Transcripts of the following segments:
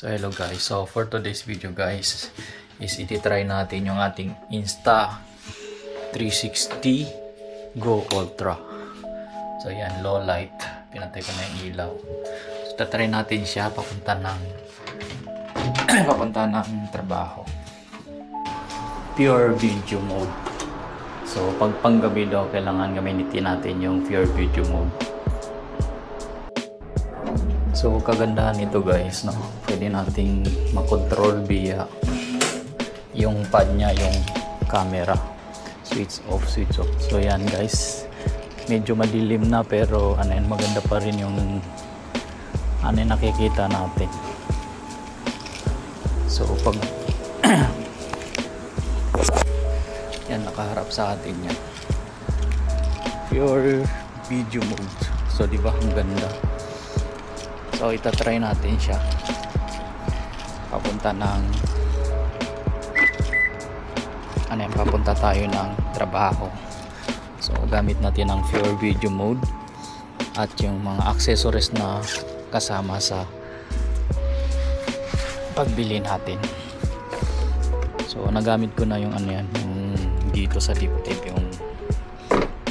So hello guys, so for today's video guys is ititry natin yung ating Insta360 Go Ultra. So yan, low light, pinatay ko na yung ilaw. So tatry natin siya papunta ng trabaho. Pure video mode. So pag panggabi daw kailangan gamitin natin yung pure video mode. So kagandahan nito guys, no? Pwede nating makontrol via yung pad niya, yung camera. Switch off, switch off. So yan guys, medyo madilim na pero maganda pa rin yung nakikita natin. So pag yan, nakaharap sa atin yan, pure video mode. So di ba ang ganda? So itatry natin siya papunta tayo ng trabaho. So gamit natin ang pure video mode at yung mga accessories na kasama sa pagbili natin. So nagamit ko na yung yung dito sa diptip, yung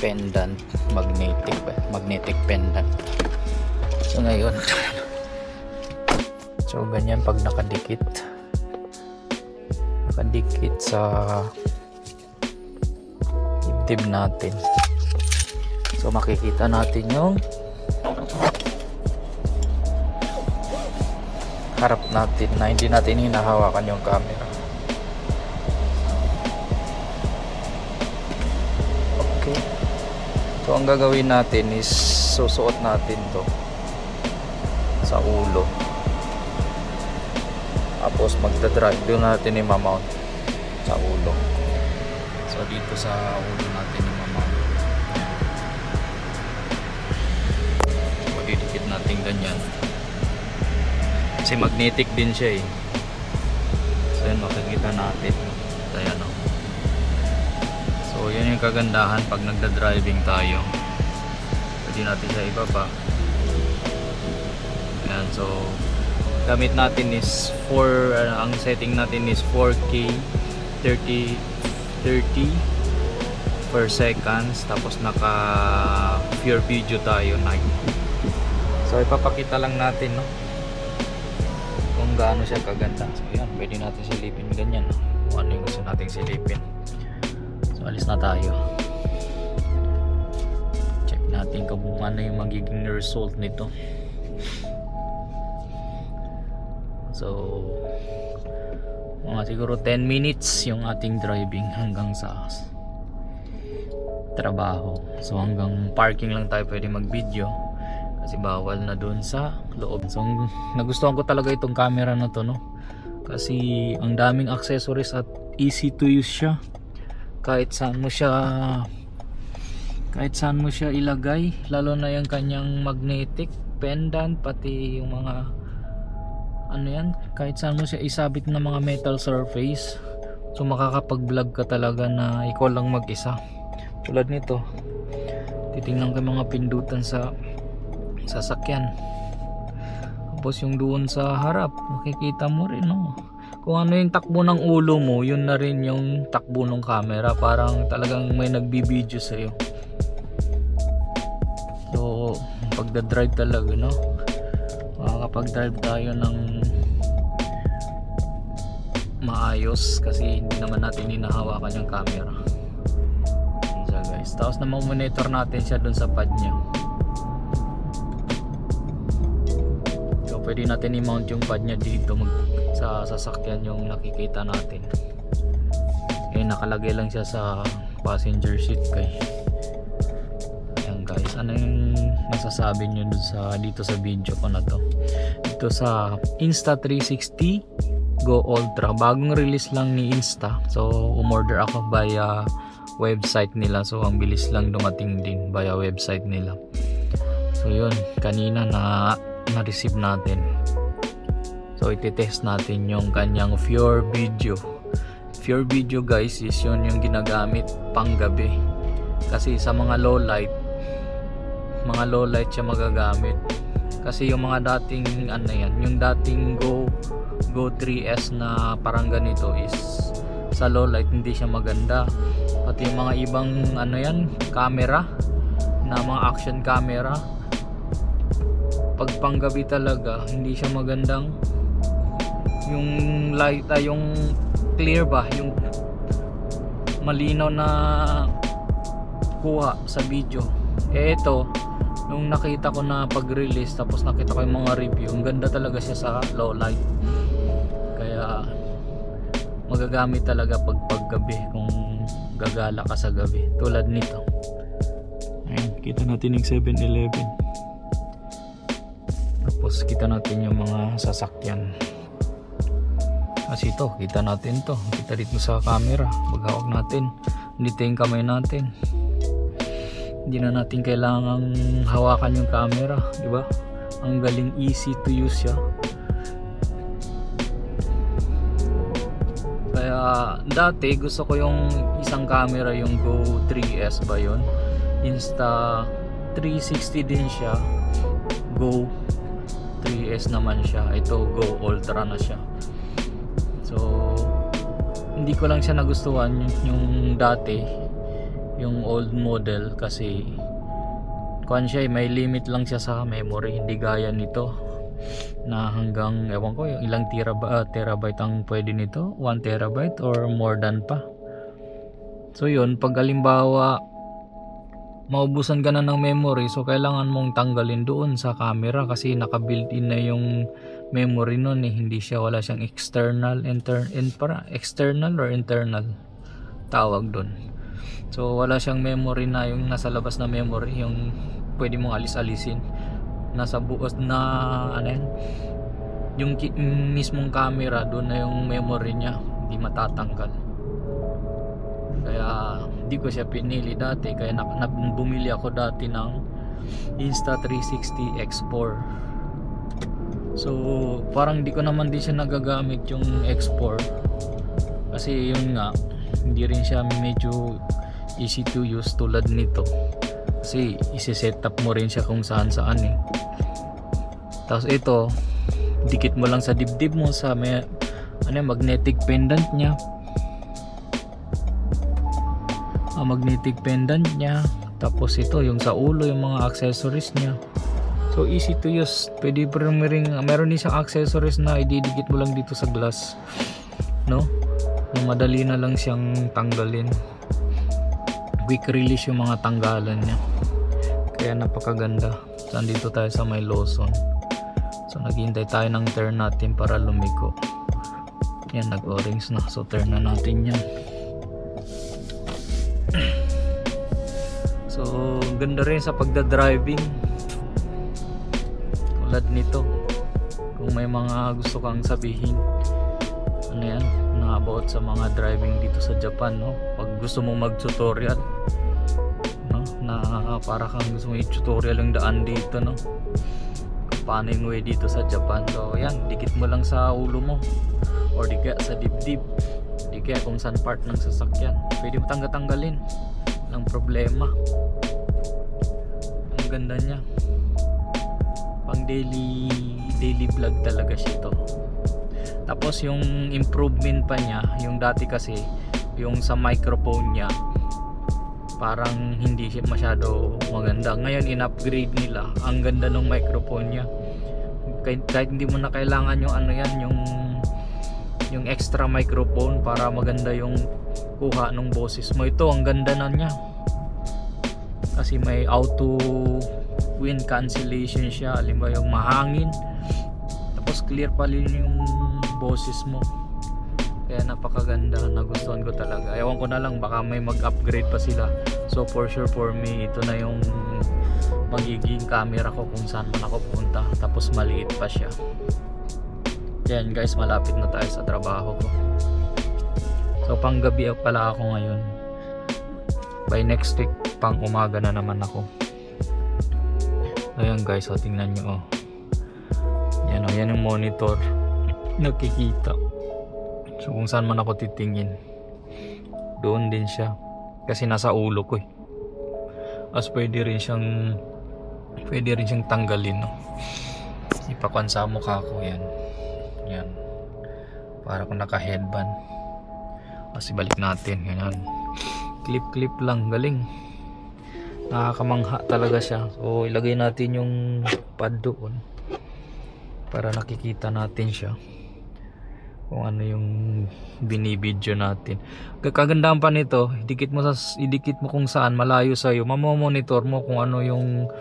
pendant, magnetic pendant. So ngayon, so ganyan pag nakadikit sa dibdib natin. So makikita natin yung harap natin na hindi natin hinahawakan yung camera. Okay. So ang gagawin natin is susuot natin to sa ulo, tapos magdadrive doon natin i-mount sa ulo. So dito sa ulo natin i-mount, magdidikit natin ganyan kasi magnetic din siya eh. So yan, makikita natin. Ayan, no? So yan yung kagandahan pag nagda-driving tayo, pwede natin siya ibaba. So gamit natin is ang setting natin is 4K 30 per seconds, tapos naka pure video tayo night. So ipapakita lang natin, no, kung gaano siya kaganda. So yan, pwede natin silipin ganyan, no? Kung ano yung gusto nating silipin. So alis na tayo, check natin kung ano yung magiging result nito. So mga siguro 10 minutes yung ating driving hanggang sa trabaho. So hanggang parking lang tayo pwede mag-video kasi bawal na doon sa loob. So nagustuhan ko talaga itong camera na to, no? Kasi ang daming accessories at easy to use siya. Kahit saan mo siya ilagay, lalo na yung kanyang magnetic pendant, pati yung mga kahit saan mo siya isabit ng mga metal surface. So makakapag-vlog ka talaga na ikaw lang mag-isa. Tulad nito, titingnan ka mga pindutan sa sasakyan, tapos yung doon sa harap makikita mo rin, no? Kung ano yung takbo ng ulo mo, yun na rin yung takbo ng camera. Parang talagang may nagbibideo sa'yo. So pagdadrive talaga, no, makakapag-drive tayo ng maayos kasi hindi naman natin hinahawakan yung camera. So guys, tapos na monitor natin siya dun sa pad niya. So pwede natin i-mount yung pad niya dito sa sasakyan, yung nakikita natin. Nakalagay lang siya sa passenger seat kay. Ayan guys, ano yung masasabi nyo dito sa video ko na to? Ito sa Insta360 Go Ultra, bagong release lang ni Insta. So umorder ako via website nila, so ang bilis lang dumating din via website nila. So yun, kanina na-receive natin. So iti-test natin yung kanyang pure video. Pure video guys is yun yung ginagamit pang gabi, kasi sa mga low light siya magagamit. Kasi yung mga dating yung dating Go Go 3S na parang ganito is sa low light hindi siya maganda. Pati yung mga ibang ano yan, camera na mga action camera, pag panggabi talaga hindi siya magandang yung light, yung clear ba, yung malinaw na kuha sa video. Ito nung nakita ko na pag-release, tapos nakita ko yung mga review, ang ganda talaga siya sa low light. Kaya magagamit talaga pag paggabi kung gagala ka sa gabi, tulad nito. Ayan, kita natin yung 7-Eleven, tapos kita natin yung mga sasakyan. Kasi ito, kita natin to, kita dito sa camera, maghawak natin, dito yung kamay natin, hindi na natin kailangang hawakan yung camera, di ba? Ang galing, easy to use siya. Kaya dati gusto ko yung isang camera, yung Go 3S ba yun, Insta360 din siya, Go 3S naman siya, ito Go Ultra na siya. So hindi ko lang siya nagustuhan yung dati, yung old model, kasi kuan siya, may limit lang siya sa memory, hindi gaya nito na hanggang ewan ko yung ilang terabyte ang pwede nito, 1 terabyte or more than pa. So yun, pag halimbawa maubusan ka na ng memory, so kailangan mong tanggalin doon sa camera kasi naka built in na yung memory nun eh. Hindi siya, wala siyang external, external or internal tawag doon. So wala siyang memory na yung nasa labas na memory, yung pwede mong alis-alisin. Nasa buos na ano yan, yung mismong camera, doon na yung memory niya, hindi matatanggal. Kaya hindi ko siya pinili dati, kaya bumili ako dati ng Insta360 X4. So parang hindi ko naman din siya nagagamit yung X4 kasi yun nga, hindi rin siya medyo easy to use tulad nito, kasi isi-set up mo rin siya kung saan saan eh. Tapos ito, dikit mo lang sa dibdib mo, sa may magnetic pendant niya, magnetic pendant niya. Tapos ito yung sa ulo, yung mga accessories niya. So easy to use. Pwede pa rin, meron din siyang accessories na ididikit mo lang dito sa glass, no? Madali na lang siyang tanggalin, quick release yung mga tanggalan niya, kaya napakaganda. So andito tayo sa may Lawson, so naghihintay tayo ng turn natin para lumiko. Yan, nag-orange na, so turn na natin yan. So ganda rin sa pagdadriving tulad nito. Kung may mga gusto kang sabihin, ano yan, na about sa mga driving dito sa Japan, no? Pag gusto mo mag-tutorial, no? Na para kang gusto mo i-tutorial yung daan dito, no? Kung paano yung way dito sa Japan. So yan, dikit mo lang sa ulo mo, or di kaya sa dibdib, di kaya kung saan part ng sasakyan, pwede mo tanggalin ng problema. Ang ganda niya, pang daily vlog talaga siya ito. Tapos yung improvement pa niya, yung dati kasi yung sa microphone niya parang hindi siya masyado maganda. Ngayon in-upgrade nila, ang ganda ng microphone niya. Kahit hindi mo na kailangan yung ano yan, yung extra microphone para maganda yung kuha ng boses mo. Ito ang ganda na niya kasi may auto wind cancellation siya, halimbawa yung mahangin, tapos clear pa rin yung boses mo. Kaya napakaganda, nagustuhan ko talaga. Ewan ko na lang, baka may mag-upgrade pa sila. So for sure for me, ito na yung magiging camera ko kung saan man ako punta. Tapos maliit pa siya. Yan guys, malapit na tayo sa trabaho ko. So pang gabi pala ako ngayon. By next week, pang umaga na naman ako. Ayan guys, so tingnan nyo, oh. Yan, oh, yan yung monitor, nakikita. So kung saan man ako titingin, doon din siya, kasi nasa ulo ko eh. As pwede rin siyang tanggalin, no? Ipakuan sa mukha ko, yan. Yan, para kung naka headband. Kasi balik natin, ganyan, clip lang, galing, nakakamangha talaga siya. So ilagay natin yung pad doon para nakikita natin siya kung ano yung binibidyo natin. Kagandahan pa nito, idikit mo kung saan malayo sa iyo, mamomonitor mo kung ano yung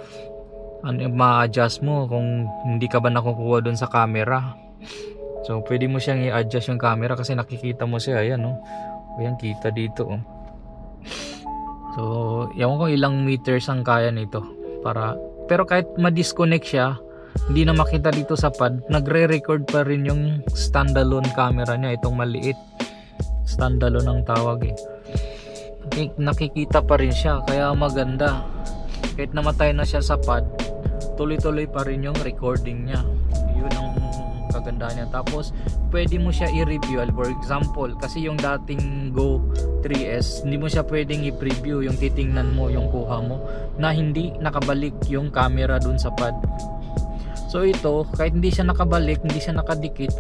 ma-adjust mo kung hindi ka ba nakukuha doon sa camera. So pwede mo siyang i-adjust yung camera kasi nakikita mo siya, ayan, no? Ayan, kita dito, oh. So ewan ko ilang meters ang kaya nito pero kahit ma-disconnect siya, hindi na makita dito sa pad, nagre-record pa rin yung standalone camera niya. Itong maliit, standalone ang tawag eh. Nakikita pa rin siya, kaya maganda. Kahit namatay na siya sa pad, tuloy-tuloy pa rin yung recording niya. Yun ang kagandahan niya. Tapos pwede mo siya i-review. For example, kasi yung dating Go 3S, hindi mo siya pwedeng i-preview, yung titingnan mo yung kuha mo na hindi nakabalik yung camera dun sa pad. So ito, kahit hindi siya nakabalik, hindi siya nakadikit,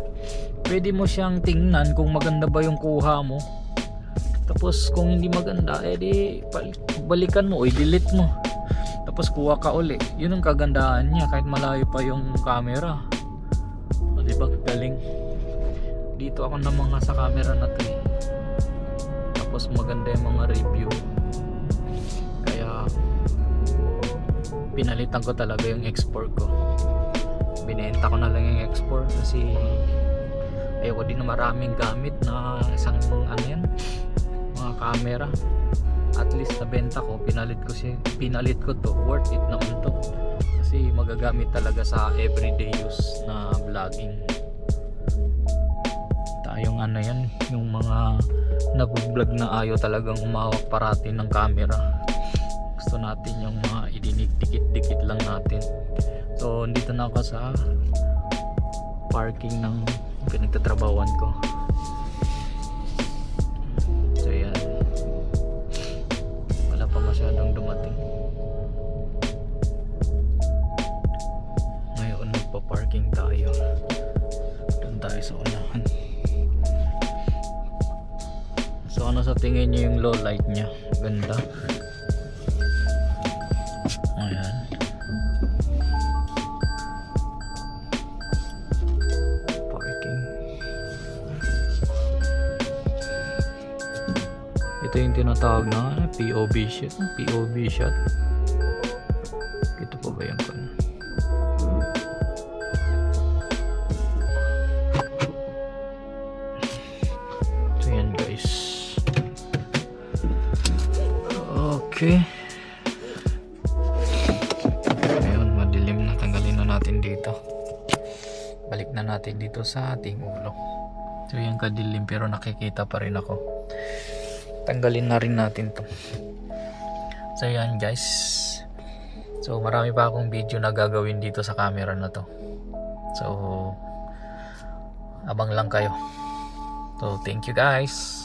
pwede mo siyang tingnan kung maganda ba yung kuha mo. Tapos kung hindi maganda, edi balikan mo o i-delete mo, tapos kuha ka uli. Yun ang kagandahan niya, kahit malayo pa yung camera. O diba, galing. Dito ako na mga sa camera na to eh. Tapos maganda yung mga review, kaya pinalitan ko talaga yung export ko. Binenta ko na lang yung export kasi ayoko din na maraming gamit na isang mga camera. At least nabenta ko, pinalit ko to, worth it naman to kasi magagamit talaga sa everyday use na vlogging. Tayong yung mga nag-vlog na ayaw talagang umawak parati ng camera. Gusto natin yung mga idinidikit-dikit lang natin. So dito na ako sa parking ng pinagtatrabawan ko. So yan, wala pa masyadong dumating. Ngayon magpa-parking tayo. Doon tayo sa unahan. So ano sa tingin niyo yung low light niya? Ganda. Ayan. Ito yung tinatawag na POV shot. Ito pa ba yung kan? So yan guys. Okay. Ngayon madilim na, tanggalin na natin dito. Balik na natin dito sa ating ulo. So yan kadilim pero nakikita pa rin ako. Tanggalin na rin natin to. So yan guys, so marami pa akong video na gagawin dito sa camera na to, so abang lang kayo. So thank you guys.